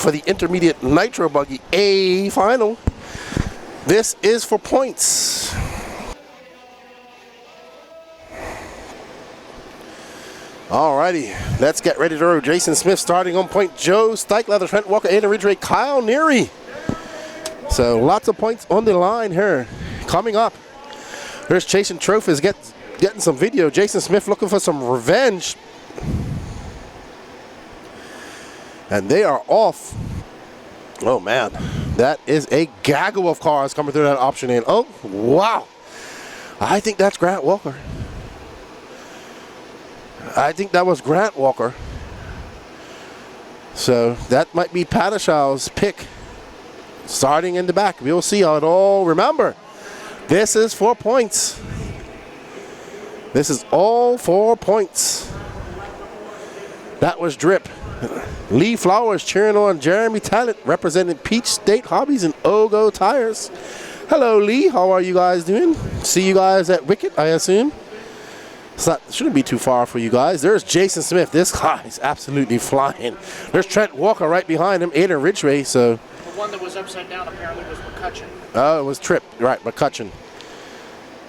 for the intermediate Nitro Buggy A final. This is for points. Alrighty, let's get ready to roll. Jason Smith starting on point. Joe Steichleather, Trent Walker, Aiden Ridgeway, Kyle Neary. So lots of points on the line here. Coming up, there's chasing trophies, getting some video. Jason Smith looking for some revenge. And they are off. Oh man, that is a gaggle of cars coming through that option in. Oh, wow. I think that's Grant Walker. I think that was Grant Walker. So that might be Padishaw's pick. Starting in the back. We'll see how it all. Remember, this is 4 points. This is all 4 points. That was Drip. Lee Flowers cheering on Jeremy Talent, representing Peach State Hobbies and Ogo Tires. Hello, Lee. How are you guys doing? See you guys at Wicked, I assume. Shouldn't be too far for you guys. There's Jason Smith. This guy is absolutely flying. There's Trent Walker right behind him. Aiden Ridgeway. So the one that was upside down apparently was McCutcheon. Oh, it was Tripp. Right, McCutcheon.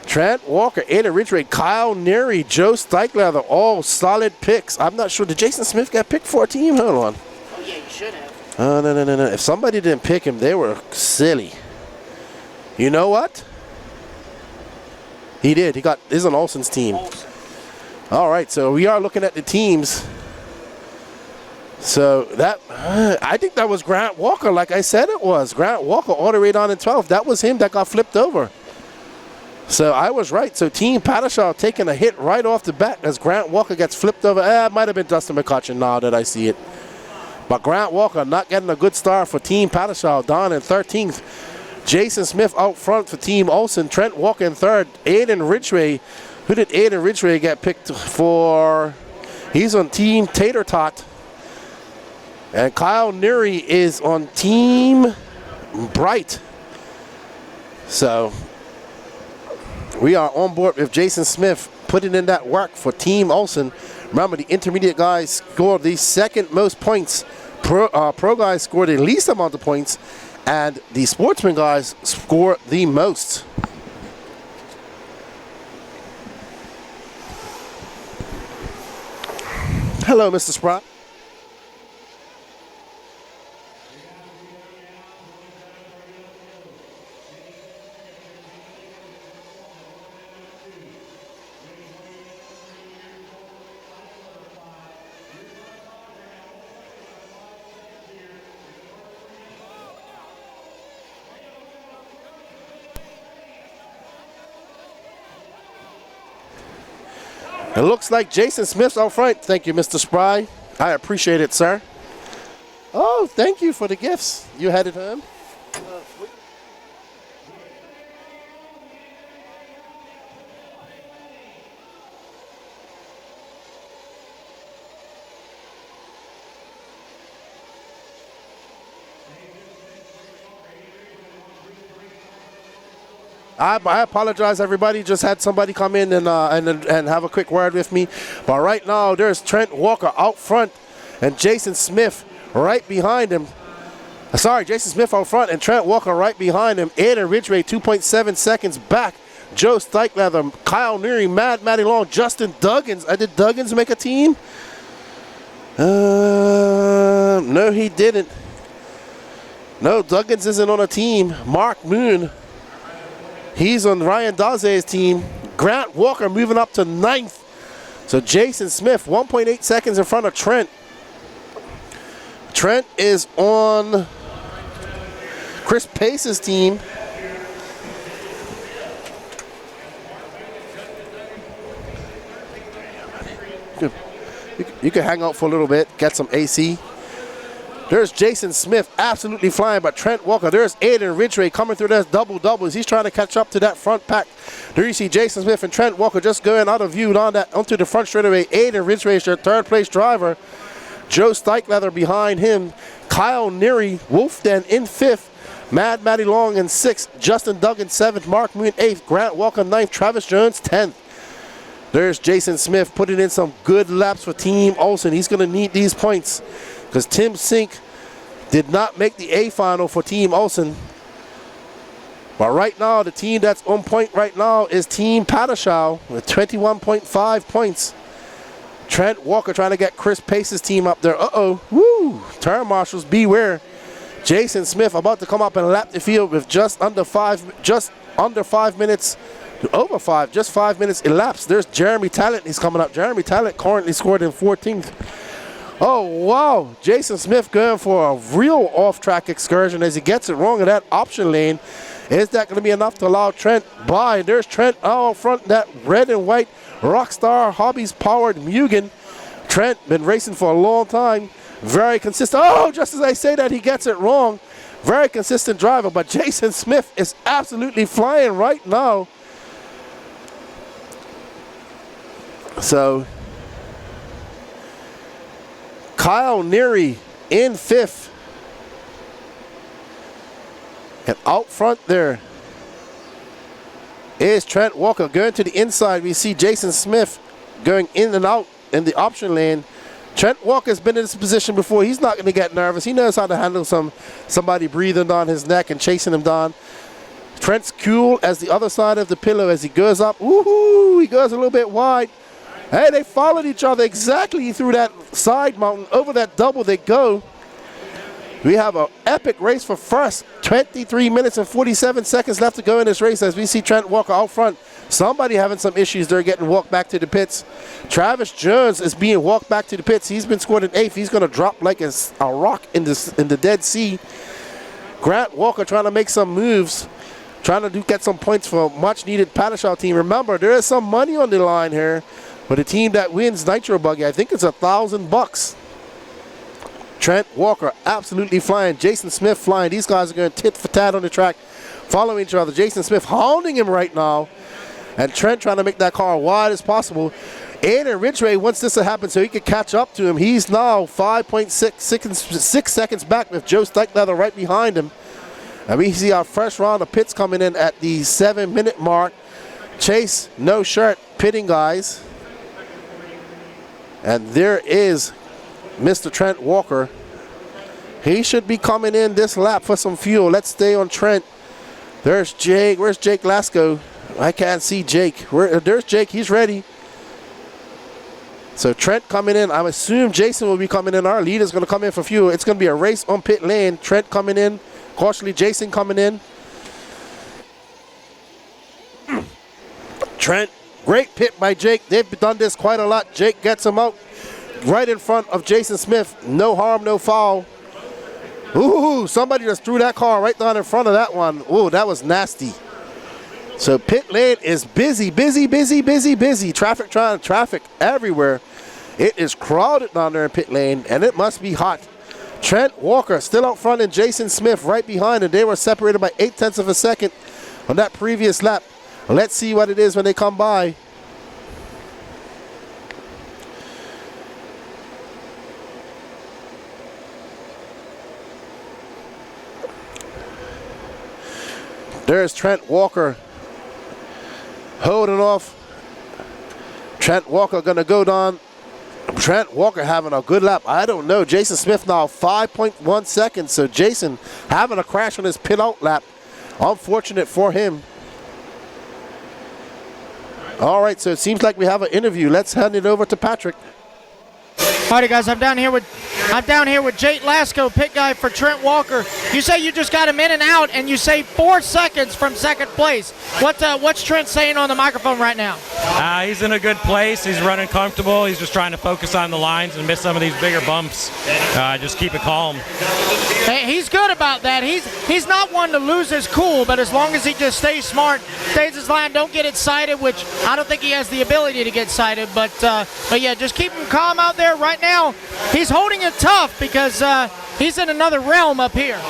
Trent Walker, Aiden Ridgeway, Kyle Neary, Joe Steichleather, all solid picks. I'm not sure. Did Jason Smith get picked for a team? Hold on. Oh, yeah, you should have. Oh, no. If somebody didn't pick him, they were silly. You know what? He did. He's on Olsen's team. Olsen. All right, so we are looking at the teams. So that, I think that was Grant Walker, like I said it was. Grant Walker all the way down in 12th. That was him that got flipped over. So I was right. So Team Padishaw taking a hit right off the bat as Grant Walker gets flipped over. It might have been Dustin McCutcheon now that I see it. But Grant Walker not getting a good start for Team Padishaw down in 13th. Jason Smith out front for Team Olsen. Trent Walker in 3rd. Aiden Ridgeway. Who did Aiden Ridgeway get picked for? He's on Team Tater Tot. And Kyle Neary is on Team Bright. So we are on board with Jason Smith putting in that work for Team Olsen. Remember, the intermediate guys scored the second most points. Pro guys scored the least amount of points. And the sportsman guys score the most. Hello, Mr. Sprott. It looks like Jason Smith's out front. Thank you, Mr. Spry. I appreciate it, sir. Oh, thank you for the gifts. You headed home? I apologize, everybody. Just had somebody come in and have a quick word with me. But right now, there's Trent Walker out front and Jason Smith right behind him. Sorry, Jason Smith out front and Trent Walker right behind him. Aiden Ridgeway 2.7 seconds back. Joe Steichleather, Kyle Neary, Matty Long, Justin Duggins. Did Duggins make a team? No, he didn't. No, Duggins isn't on a team. Mark Moon. He's on Ryan Daze's team. Grant Walker moving up to 9th. So Jason Smith, 1.8 seconds in front of Trent. Trent is on Chris Pace's team. You can hang out for a little bit, get some AC. There's Jason Smith absolutely flying, but Trent Walker. There's Aiden Ridgeway coming through. There's doubles. He's trying to catch up to that front pack. There you see Jason Smith and Trent Walker just going out of view onto the front straightaway. Aiden Ridgeway is your 3rd place driver. Joe Steichleather behind him. Kyle Neary, Wolfden in 5th. Matty Long in 6th. Justin Duggan 7th. Mark Moon 8th. Grant Walker 9th. Travis Jones 10th. There's Jason Smith putting in some good laps for Team Olsen. He's going to need these points because Tim Sink did not make the A final for Team Olsen. But right now, the team that's on point right now is Team Padashaw with 21.5 points. Trent Walker trying to get Chris Pace's team up there. Uh-oh. Woo! Turn marshals, beware. Jason Smith about to come up and lap the field with just under 5 minutes, over 5, just 5 minutes elapsed. There's Jeremy Talent. He's coming up. Jeremy Talent currently scored in 14th. Oh, wow. Jason Smith going for a real off-track excursion as he gets it wrong in that option lane. Is that going to be enough to allow Trent by? There's Trent out front, that red and white Rockstar Hobbies-powered Mugen. Trent been racing for a long time. Very consistent. Oh, just as I say that, he gets it wrong. Very consistent driver, but Jason Smith is absolutely flying right now. So, Kyle Neary in 5th. And out front there is Trent Walker. Going to the inside, we see Jason Smith going in and out in the option lane. Trent Walker's been in this position before. He's not going to get nervous. He knows how to handle somebody breathing down his neck and chasing him down. Trent's cool as the other side of the pillow as he goes up. Woohoo! He goes a little bit wide. Hey, they followed each other exactly through that side mountain. Over that double they go. We have an epic race for first. 23 minutes and 47 seconds left to go in this race as we see Trent Walker out front. Somebody having some issues. They're getting walked back to the pits. Travis Jones is being walked back to the pits. He's been scored in 8th. He's going to drop like a rock in the Dead Sea. Grant Walker trying to make some moves, trying to get some points for a much-needed Padashaw team. Remember, there is some money on the line here for the team that wins Nitro Buggy. I think it's $1,000. Trent Walker absolutely flying. Jason Smith flying. These guys are going tit for tat on the track, following each other. Jason Smith hounding him right now. And Trent trying to make that car wide as possible. Aiden Ridgeway wants this to happen so he could catch up to him. He's now 5.6 seconds back with Joe Steichleather right behind him. And we see our first round of pits coming in at the 7-minute mark. Chase, no shirt, pitting guys. And there is Mr. Trent Walker. He should be coming in this lap for some fuel. Let's stay on Trent. There's Jake. Where's Jake Lasco? I can't see Jake. There's Jake. He's ready. So Trent coming in. I assume Jason will be coming in. Our leader is going to come in for fuel. It's going to be a race on pit lane. Trent coming in. Cautiously, Jason coming in. Trent, great pit by Jake. They've done this quite a lot. Jake gets him out right in front of Jason Smith. No harm, no foul. Ooh, somebody just threw that car right down in front of that one. Ooh, that was nasty. So pit lane is busy, busy, busy, busy, busy. Traffic everywhere. It is crowded down there in pit lane, and it must be hot. Trent Walker still out front and Jason Smith right behind, and they were separated by 0.8 of a second on that previous lap. Let's see what it is when they come by. There's Trent Walker holding off. Trent Walker going to go down. Trent Walker having a good lap. I don't know. Jason Smith now 5.1 seconds. So Jason having a crash on his pit out lap. Unfortunate for him. All right, so it seems like we have an interview. Let's hand it over to Patrick. Alrighty, guys, I'm down here with Jake Lasco, pit guy for Trent Walker. You say you just got him in and out, and you say 4 seconds from second place. What's Trent saying on the microphone right now? He's in a good place. He's running comfortable. He's just trying to focus on the lines and miss some of these bigger bumps. Just keep it calm. Hey, he's good about that. He's not one to lose his cool, but as long as he just stays smart, stays his line, don't get excited, which I don't think he has the ability to get excited. But yeah, just keep him calm out there. Right now, he's holding it tough because he's in another realm up here.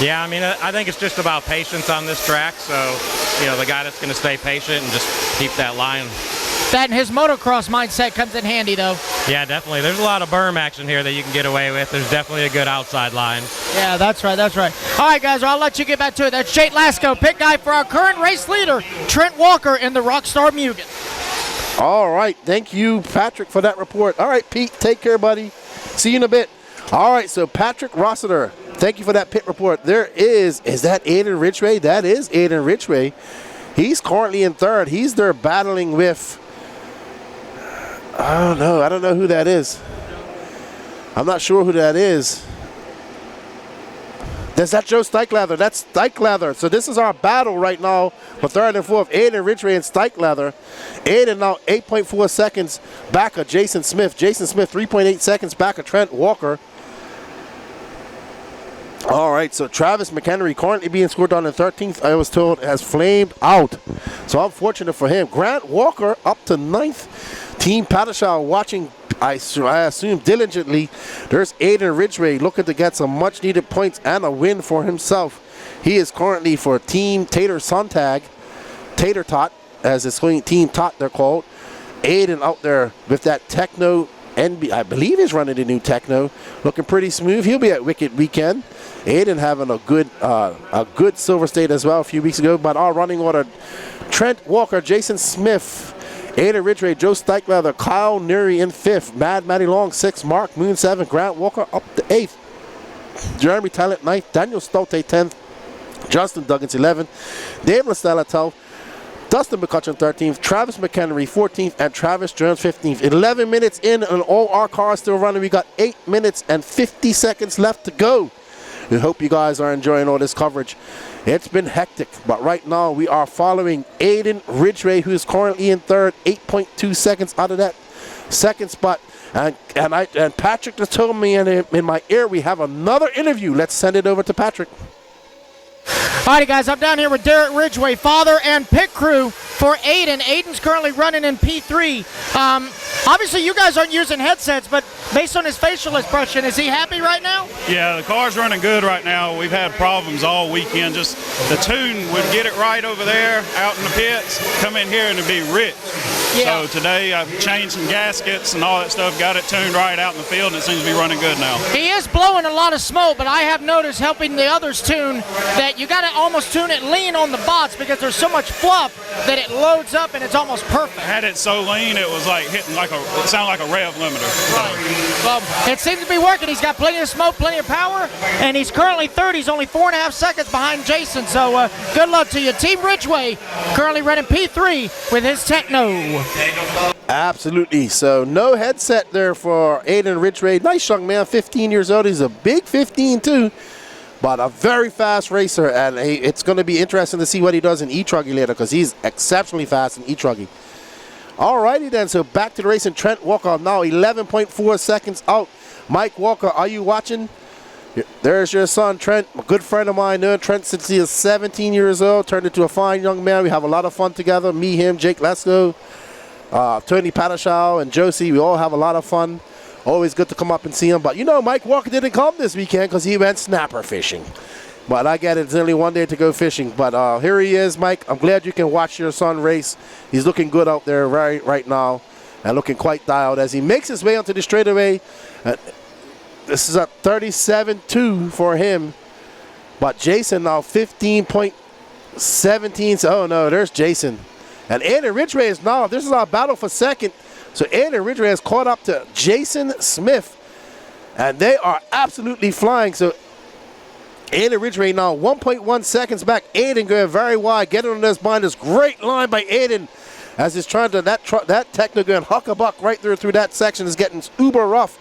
Yeah, I mean, I think it's just about patience on this track. So, the guy that's going to stay patient and just keep that line. That and his motocross mindset comes in handy, though. Yeah, definitely. There's a lot of berm action here that you can get away with. There's definitely a good outside line. Yeah, that's right, that's right. All right, guys, I'll let you get back to it. That's Jake Lasco, pit guy for our current race leader, Trent Walker in the Rockstar Mugen. All right, thank you, Patrick, for that report. All right, Pete, take care, buddy. See you in a bit. All right, so Patrick Rossiter Thank you for that pit report. Is that Aiden Ridgeway? That is Aiden Ridgeway. He's currently in third. He's there battling with, I don't know who that is. I'm not sure who that is. Is that Joe Steichleather? That's Steichleather. So this is our battle right now for third and fourth. Aiden Ridgeway and Steichleather. Aiden now 8.4 seconds back of Jason Smith. Jason Smith 3.8 seconds back of Trent Walker. All right, so Travis McHenry currently being scored on in 13th, I was told, has flamed out. So I'm fortunate for him. Grant Walker up to 9th. Team Padishah watching, I assume, diligently. There's Aiden Ridgeway looking to get some much-needed points and a win for himself. He is currently for Team Tater Sontag, Tater Tot, as it's Team Tot they're called. Aiden out there with that Techno NB, I believe he's running the new Techno, looking pretty smooth. He'll be at Wicked Weekend. Aiden having a good Silver State as well a few weeks ago. But our running order: Trent Walker, Jason Smith, Aiden Ridgeway, Joe Steichleather, Kyle Neary in 5th, Matty Long 6th, Mark Moon 7th, Grant Walker up to 8th, Jeremy Talent 9th, Daniel Stolte 10th, Justin Duggins 11th, Dave LaStella 12th, Dustin McCutcheon 13th, Travis McHenry 14th, and Travis Jones 15th. 11 minutes in, and all our cars still running. We got 8 minutes and 50 seconds left to go. We hope you guys are enjoying all this coverage. It's been hectic, but right now we are following Aiden Ridgeway, who is currently in third, 8.2 seconds out of that second spot. And Patrick just told me in my ear we have another interview. Let's send it over to Patrick. Alrighty, guys, I'm down here with Derek Ridgeway, father and pit crew for Aiden. Aiden's currently running in P3. Obviously, you guys aren't using headsets, but based on his facial expression, is he happy right now? Yeah, the car's running good right now. We've had problems all weekend. Just the tune would get it right over there out in the pits, come in here and it'd be rich. Yeah. So today I've changed some gaskets and all that stuff, got it tuned right out in the field, and it seems to be running good now. He is blowing a lot of smoke, but I have noticed helping the others tune that you got to almost tune it lean on the bots because there's so much fluff that it loads up and it's almost perfect. I had it so lean it was like hitting it sounded like a rev limiter. Right. Well, it seems to be working. He's got plenty of smoke, plenty of power, and he's currently third. He's only 4.5 seconds behind Jason, so good luck to you. Team Ridgeway currently running P3 with his Techno. Absolutely. So no headset there for Aiden Ridgeway. Nice young man, 15 years old. He's a big 15 too, but a very fast racer, and it's going to be interesting to see what he does in E-Truggy later because he's exceptionally fast in E-Truggy. Alrighty then, so back to the race, and Trent Walker now 11.4 seconds out. Mike Walker, are you watching? There's your son, Trent, a good friend of mine. Trent, since he is 17 years old, turned into a fine young man. We have a lot of fun together. Me, him, Jake Lesko, Tony Padishah, and Josie. We all have a lot of fun. Always good to come up and see him. But you know, Mike Walker didn't come this weekend because he went snapper fishing. But I get it. It's only one day to go fishing. But here he is, Mike. I'm glad you can watch your son race. He's looking good out there right now and looking quite dialed as he makes his way onto the straightaway. This is a 37.2 for him. But Jason now 15.17. Oh, no, there's Jason. And Aiden Ridgeway is now, this is our battle for second. So Aiden Ridgeway has caught up to Jason Smith. And they are absolutely flying. So Aiden Ridgeway now 1.1 seconds back. Aiden going very wide, getting on this blind. This great line by Aiden as he's trying to, that Techno going huck-a-buck right through that section is getting uber rough.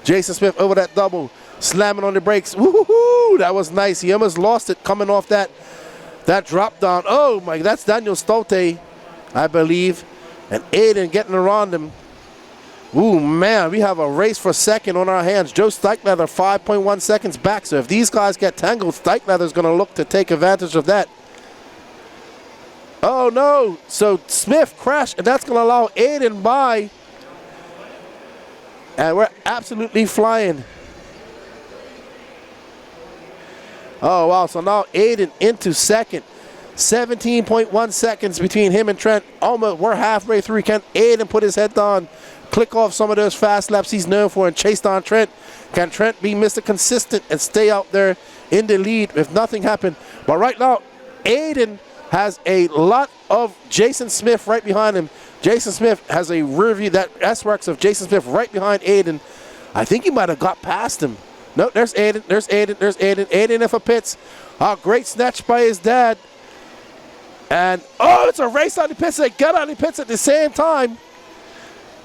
Jason Smith over that double, slamming on the brakes. Woo-hoo-hoo, that was nice. He almost lost it coming off that drop down. Oh my, that's Daniel Stolte, I believe. And Aiden getting around him. Ooh, man, we have a race for second on our hands. Joe Steichleather 5.1 seconds back. So if these guys get tangled, Steichleather's going to look to take advantage of that. Oh, no. So Smith crashed, and that's going to allow Aiden by. And we're absolutely flying. Oh, wow. So now Aiden into second. 17.1 seconds between him and Trent. Almost, we're halfway through. Can Aiden put his head down, click off some of those fast laps he's known for, and chase down Trent? Can Trent be Mr. Consistent and stay out there in the lead if nothing happened? But right now, Aiden has a lot of Jason Smith right behind him. Jason Smith has a rear view, that S-Works of Jason Smith right behind Aiden. I think he might have got past him. No, there's Aiden. There's Aiden. There's Aiden. Aiden in for pits. Great snatch by his dad. And, it's a race on the pits. They got on the pits at the same time.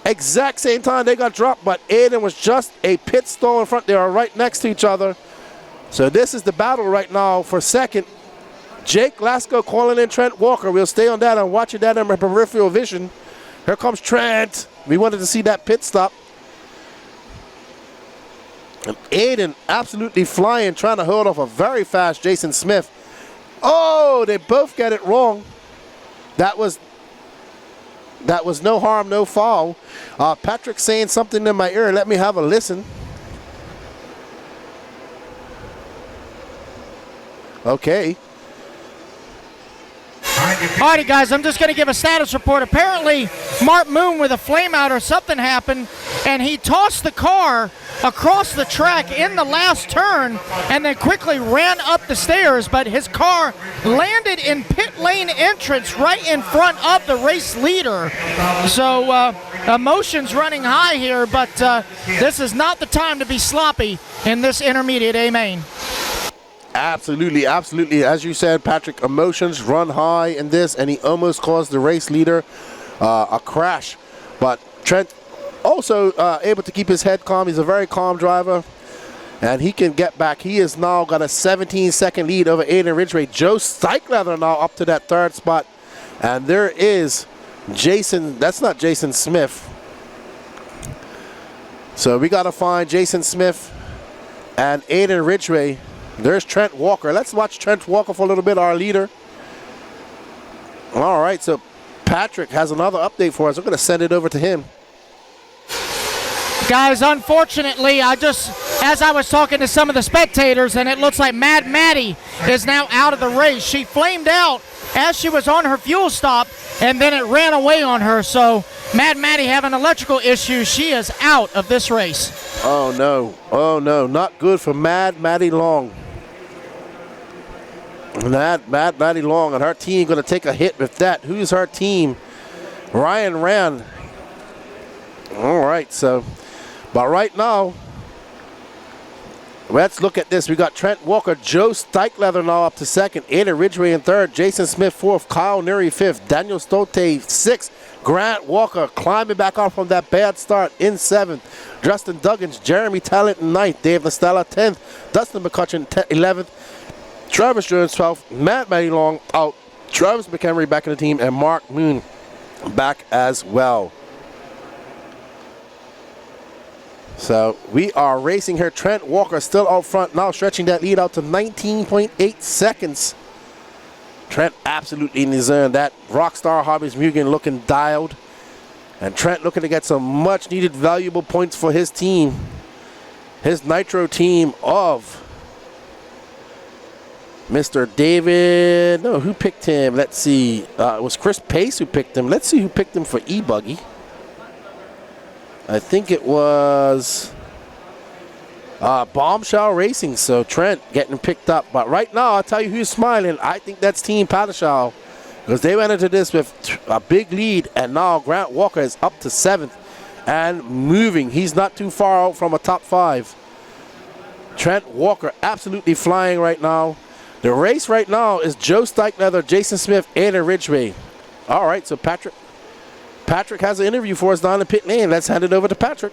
Exact same time they got dropped, but Aiden was just a pit stall in front. They are right next to each other. So this is the battle right now for second. Jake Glasgow calling in Trent Walker. We'll stay on that. I'm watching that in my peripheral vision. Here comes Trent. We wanted to see that pit stop. And Aiden absolutely flying, trying to hold off a very fast Jason Smith. Oh, they both get it wrong. That was no harm, no foul. Patrick saying something in my ear. Let me have a listen. Okay. Alrighty, guys, I'm just going to give a status report. Apparently, Mark Moon with a flameout or something happened, and he tossed the car across the track in the last turn and then quickly ran up the stairs, but his car landed in pit lane entrance right in front of the race leader. So emotions running high here, but this is not the time to be sloppy in this intermediate A main. Absolutely, absolutely. As you said, Patrick, emotions run high in this, and he almost caused the race leader a crash. But Trent also able to keep his head calm. He's a very calm driver, and he can get back. He has now got a 17-second lead over Aiden Ridgeway. Joe Steichleather now up to that third spot. And there is Jason. That's not Jason Smith. So we got to find Jason Smith and Aiden Ridgeway. There's Trent Walker. Let's watch Trent Walker for a little bit, our leader. All right, so Patrick has another update for us. We're going to send it over to him. Guys, unfortunately, as I was talking to some of the spectators, and it looks like Mad Maddie is now out of the race. She flamed out as she was on her fuel stop, and then it ran away on her. So Mad Maddie having electrical issues. She is out of this race. Oh, no. Oh, no. Not good for Mad Maddie Long. Mad Maddie Long and her team going to take a hit with that. Who's her team? Ryan Rand. All right, so, but right now, let's look at this. We got Trent Walker, Joe Steichleather now up to second, Aiden Ridgeway in third, Jason Smith fourth, Kyle Neary fifth, Daniel Stote sixth, Grant Walker climbing back off from that bad start in seventh, Justin Duggins, Jeremy Talent in ninth, Dave Nastella 10th, Dustin McCutcheon 11th, Travis Jones 12th, Matt Matty Long out, Travis McHenry back in the team, and Mark Moon back as well. So we are racing here. Trent Walker still out front now, stretching that lead out to 19.8 seconds. Trent absolutely in his zone. That Rockstar Hobbies Mugen looking dialed. And Trent looking to get some much needed valuable points for his team. His Nitro team of Mr. David. No, who picked him? Let's see. It was Chris Pace who picked him. Let's see who picked him for E-Buggy. I think it was Bombshell Racing. So Trent getting picked up. But right now, I'll tell you who's smiling. I think that's Team Paddishall, because they went into this with a big lead, and now Grant Walker is up to 7th and moving. He's not too far out from a top 5. Trent Walker absolutely flying right now. The race right now is Joe Steichleather, Jason Smith, Aiden Ridgeway. All right, so Patrick has an interview for us down in pit lane. Let's hand it over to Patrick.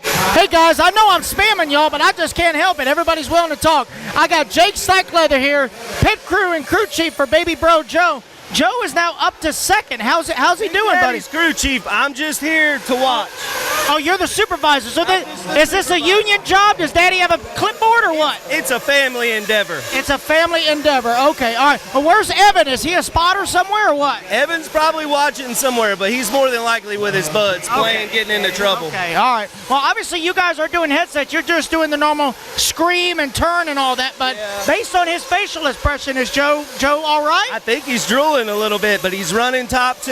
Hey guys, I know I'm spamming y'all, but I just can't help it. Everybody's willing to talk. I got Jake Steichleather here, pit crew and crew chief for baby bro Joe. Joe is now up to 2nd. How's he doing, buddy? He's crew chief. I'm just here to watch. Oh, you're the supervisor. So is this a union job? Does Daddy have a clipboard or what? It's a family endeavor. It's a family endeavor. Okay, all right. Well, where's Evan? Is he a spotter somewhere or what? Evan's probably watching somewhere, but he's more than likely with his buds playing, getting into trouble. Okay, all right. Well, obviously you guys are doing headsets. You're just doing the normal scream and turn and all that, but based on his facial expression, is Joe all right? I think he's drooling a little bit, but he's running top 2.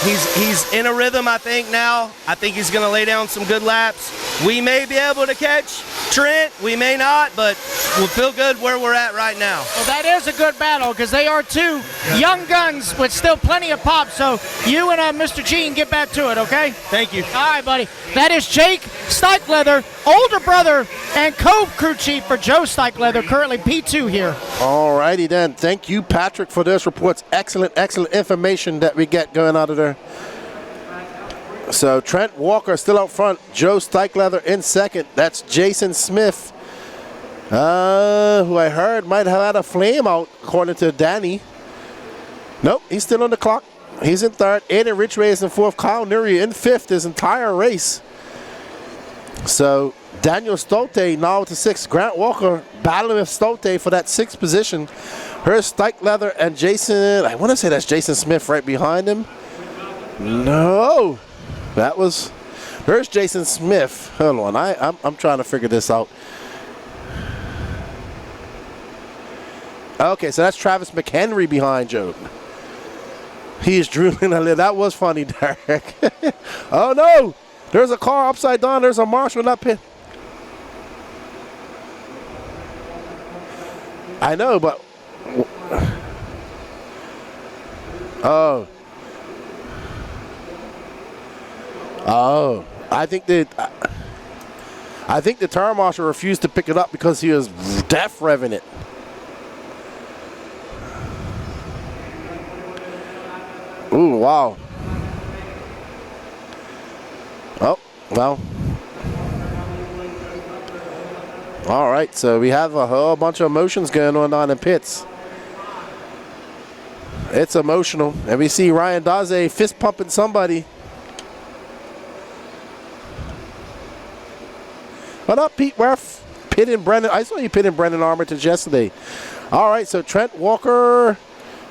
He's in a rhythm, I think, now. I think he's going to lay down some good laps. We may be able to catch Trent. We may not, but we'll feel good where we're at right now. Well, that is a good battle, because they are 2 young guns with still plenty of pop. So you and Mr. Gene get back to it, okay? Thank you. All right, buddy. That is Jake Steichleather, older brother and co-crew chief for Joe Steichleather, currently P2 here. All righty then. Thank you, Patrick, for those reports. Excellent, excellent information that we get going out of there. So Trent Walker still out front. Joe Steichleather in second. That's Jason Smith, who I heard might have had a flame out, according to Danny. Nope, he's still on the clock. He's in third. Aiden Ridgeway is in fourth. Kyle Nuri in fifth his entire race. So Daniel Stolte now to sixth. Grant Walker battling with Stolte for that sixth position. Here's Steichleather and Jason. I want to say that's Jason Smith right behind him. No, that was. Here's Jason Smith. Hold on, I'm trying to figure this out. Okay, so that's Travis McHenry behind Joe. He's drooling a little. That was funny, Derek. Oh no! There's a car upside down. There's a marshal up here. I know, but oh, I think the turn marshal refused to pick it up because he was deaf revving it. Ooh, wow. Oh, well. All right, so we have a whole bunch of emotions going on down in pits. It's emotional. And we see Ryan Daze fist pumping somebody. What up, Pete Werf? Pitting Brendan. I saw you pitting Brendan Armitage yesterday. All right, so Trent Walker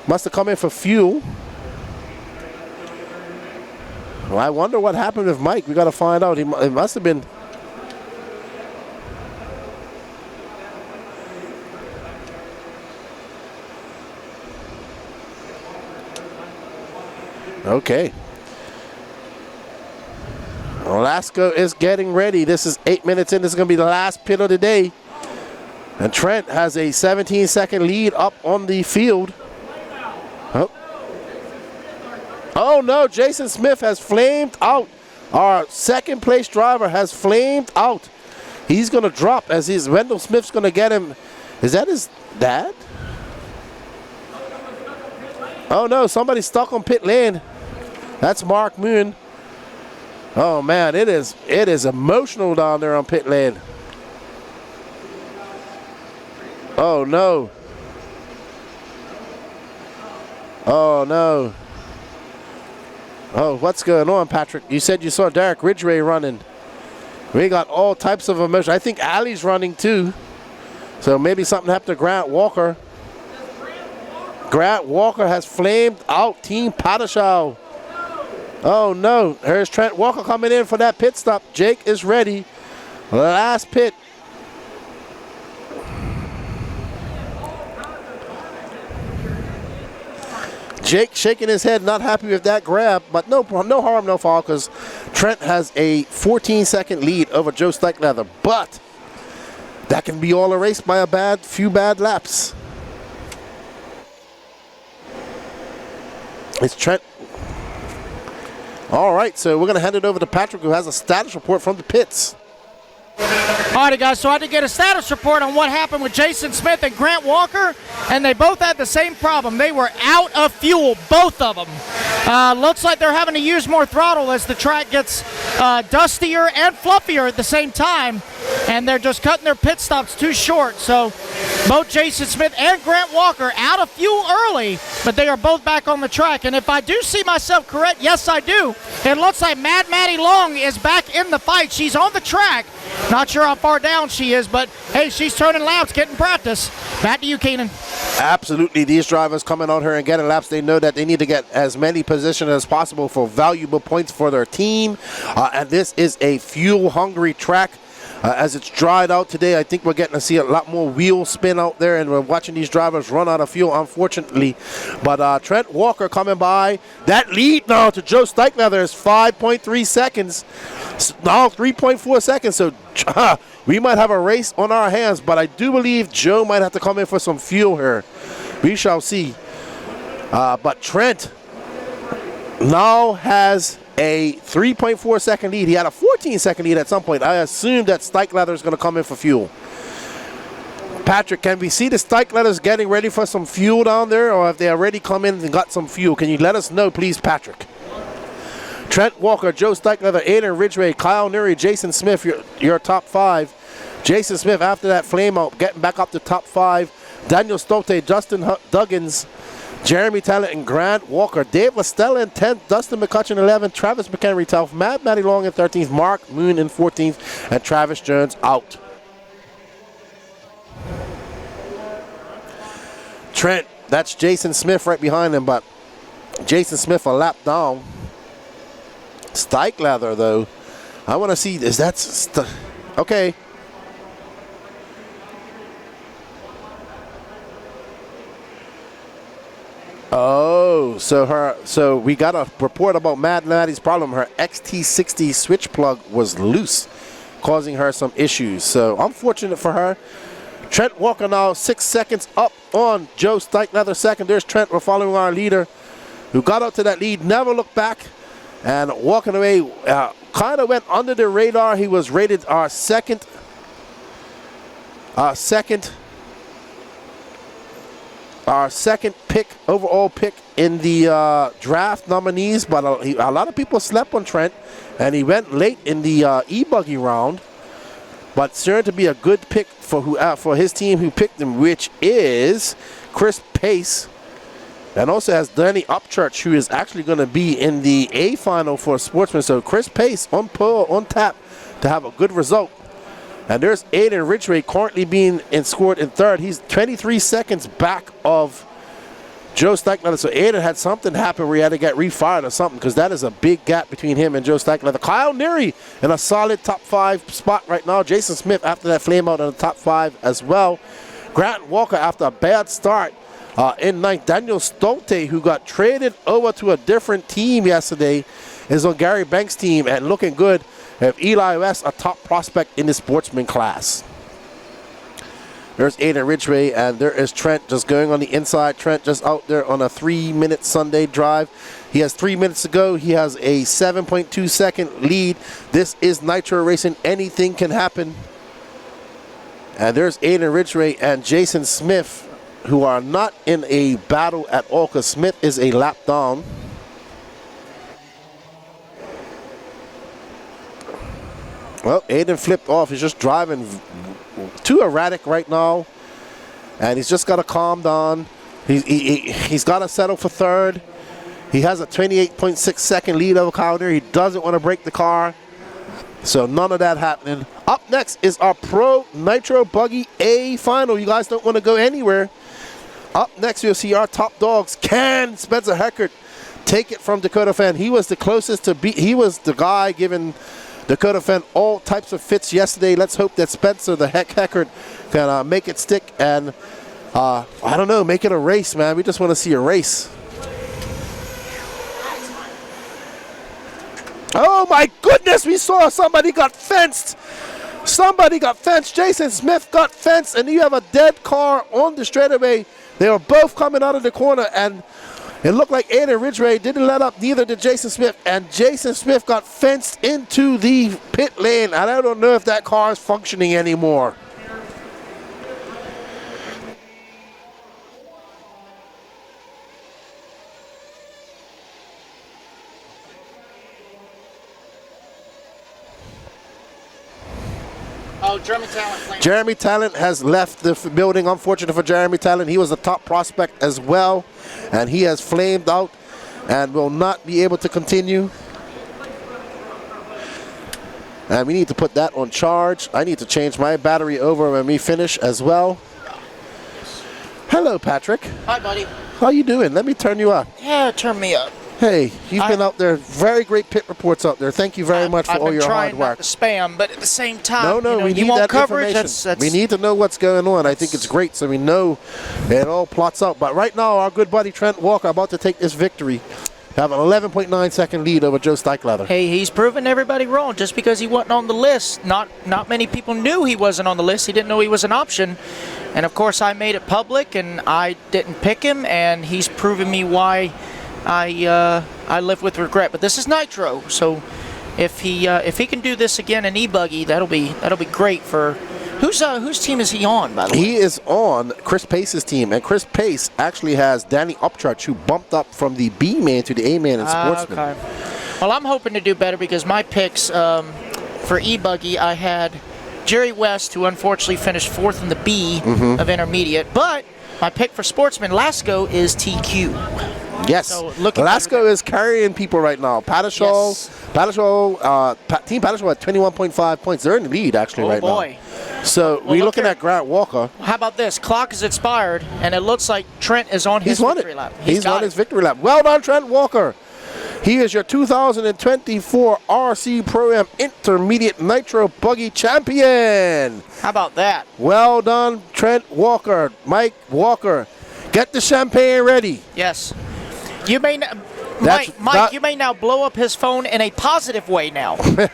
must have come in for fuel. Well, I wonder what happened with Mike. We got to find out. It must have been. Okay. Alaska is getting ready. This is 8 minutes in. This is going to be the last pit of the day. And Trent has a 17-second lead up on the field. Oh. Oh no, Jason Smith has flamed out. Our second place driver has flamed out. He's going to drop as Wendell Smith's going to get him. Is that his dad? Oh no, somebody's stuck on pit lane. That's Mark Moon. Oh man, it is emotional down there on pit lane. Oh no. Oh no. Oh, what's going on, Patrick? You said you saw Derek Ridgeway running. We got all types of emotion. I think Allie's running too. So maybe something happened to Grant Walker. Grant Walker has flamed out Team Padashaw. Oh no, here's Trent Walker coming in for that pit stop. Jake is ready. Last pit. Jake shaking his head, not happy with that grab, but no harm, no foul, because Trent has a 14-second lead over Joe Steichleather. But that can be all erased by a few bad laps. It's Trent. All right, so we're going to hand it over to Patrick, who has a status report from the pits. Alrighty, guys, so I had to get a status report on what happened with Jason Smith and Grant Walker, and they both had the same problem. They were out of fuel, both of them. Looks like they're having to use more throttle as the track gets dustier and fluffier at the same time, and they're just cutting their pit stops too short. So both Jason Smith and Grant Walker out of fuel early, but they are both back on the track. And if I do see myself correct, yes, I do. It looks like Mad Maddie Long is back in the fight. She's on the track. Not sure how far down she is, but hey, she's turning laps, getting practice. Back to you, Keenan. Absolutely. These drivers coming out here and getting laps, they know that they need to get as many positions as possible for valuable points for their team. And this is a fuel-hungry track. As it's dried out today, I think we're getting to see a lot more wheel spin out there, and we're watching these drivers run out of fuel, unfortunately. But Trent Walker coming by. That lead now to Joe Steichleather is 5.3 seconds. Now 3.4 seconds, so we might have a race on our hands, but I do believe Joe might have to come in for some fuel here. We shall see. But Trent now has a 3.4 second lead. He had a 14 second lead at some point. I assume that Stikelether is going to come in for fuel. Patrick, can we see the Stikeleters getting ready for some fuel down there, or have they already come in and got some fuel? Can you let us know, please, Patrick? Trent Walker, Joe Stikelether, Aiden Ridgeway, Kyle Neary, Jason Smith, your top 5. Jason Smith, after that flame out, getting back up to top 5. Daniel Stolte, Justin Duggins, Jeremy Talent, and Grant Walker. Dave Lestella in 10th, Dustin McCutcheon 11th, Travis McHenry 12th, Matty Long in 13th, Mark Moon in 14th, and Travis Jones out. Trent, that's Jason Smith right behind him, but Jason Smith a lap down. Stikelether, though, I want to see, is that, okay. Oh, so we got a report about Maddie's problem. Her XT60 switch plug was loose, causing her some issues. So unfortunate for her. Trent Walker now 6 seconds up on Joe Stikelether second. There's Trent. We're following our leader who got up to that lead, never looked back, and walking away, kind of went under the radar. He was rated our second pick, overall pick in the draft nominees, but a lot of people slept on Trent, and he went late in the e-buggy round, but certain to be a good pick for his team who picked him, which is Chris Pace, and also has Danny Upchurch, who is actually going to be in the A final for Sportsman. So Chris Pace on tap to have a good result. And there's Aiden Ridgeway currently being scored in third. He's 23 seconds back of Joe Stikelether. So Aiden had something happen where he had to get refired or something, because that is a big gap between him and Joe Stikelether. Kyle Neary in a solid top 5 spot right now. Jason Smith after that flame out in the top 5 as well. Grant Walker after a bad start in 9th. Daniel Stolte, who got traded over to a different team yesterday, is on Gary Banks' team and looking good. Have Eli West, a top prospect in the Sportsman class. There's Aiden Ridgeway, and there is Trent just going on the inside. Trent just out there on a 3-minute Sunday drive. He has 3 minutes to go. He has a 7.2 second lead. This is Nitro Racing. Anything can happen. And there's Aiden Ridgeway and Jason Smith, who are not in a battle at all, because Smith is a lap down. Well, Aiden flipped off. He's just driving too erratic right now, and he's just got to calm down. He's got to settle for third. He has a 28.6 second lead over Calder. He doesn't want to break the car, so none of that happening. Up next is our Pro Nitro Buggy A final. You guys don't want to go anywhere. Up next, you'll see our top dogs. Can Spencer Heckert take it from Dakota Fan? He was the closest to beat. He was the guy giving Dakota Fenn all types of fits yesterday. Let's hope that Spencer, the Heckert, can make it stick and, I don't know, make it a race, man. We just want to see a race. Oh, my goodness. We saw somebody got fenced. Somebody got fenced. Jason Smith got fenced, and you have a dead car on the straightaway. They were both coming out of the corner, and it looked like Aiden Ridgeway didn't let up, neither did Jason Smith, and Jason Smith got fenced into the pit lane. And I don't know if that car is functioning anymore. Oh, Jeremy Talent. Jeremy Talent has left the building. Unfortunate for Jeremy Talent. He was a top prospect as well, and he has flamed out and will not be able to continue. And we need to put that on charge. I need to change my battery over when we finish as well. Hello, Patrick. Hi, buddy. How you doing? Let me turn you up. Yeah, turn me up. Hey, you've been out there. Very great pit reports out there. Thank you very much for all your hard work. I've been trying not to spam, but at the same time, no, we need that coverage. Information. We need to know what's going on. I think it's great, so we know it all plots out. But right now, our good buddy Trent Walker about to take this victory. Have an 11.9 second lead over Joe Stikelether. Hey, he's proven everybody wrong. Just because he wasn't on the list, not many people knew he wasn't on the list. He didn't know he was an option. And of course, I made it public, and I didn't pick him, and he's proven me why I live with regret. But this is Nitro, so if he can do this again in e-buggy, that'll be great for. Whose team is he on, by the way? He is on Chris Pace's team, and Chris Pace actually has Danny Upchurch, who bumped up from the B man to the A man in Sportsman. Okay. Well, I'm hoping to do better because my picks for e-buggy, I had Jerry West, who unfortunately finished 4th in the B of intermediate, but my pick for Sportsman Lasco is TQ. Yes, So Lasco is carrying people right now. Padishal, Yes. Team Padishal at 21.5 points. They're in the lead actually right boy. now. So we're look looking here. at Grant Walker. How about this? Clock is expired, and it looks like Trent is on his He's won victory it. lap. He's got won it. his victory lap. Well done, Trent Walker. He is your 2024 RC Pro-Am Intermediate Nitro Buggy Champion. How about that? Well done, Trent Walker. Mike Walker, get the champagne ready. Yes. You may, That's Mike, not- you may now blow up his phone in a positive way now. You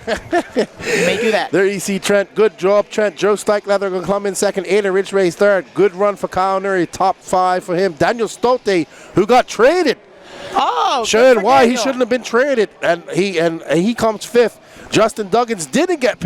may do that. There you see Trent. Good job, Trent. Joe Steichleather going to come in second. Aiden Ridgeway third. Good run for Kyle Nuri. Top 5 for him. Daniel Stolte, who got traded. Oh, Showing good for why he Daniel. shouldn't have been traded. And he comes 5th. Justin Duggins didn't get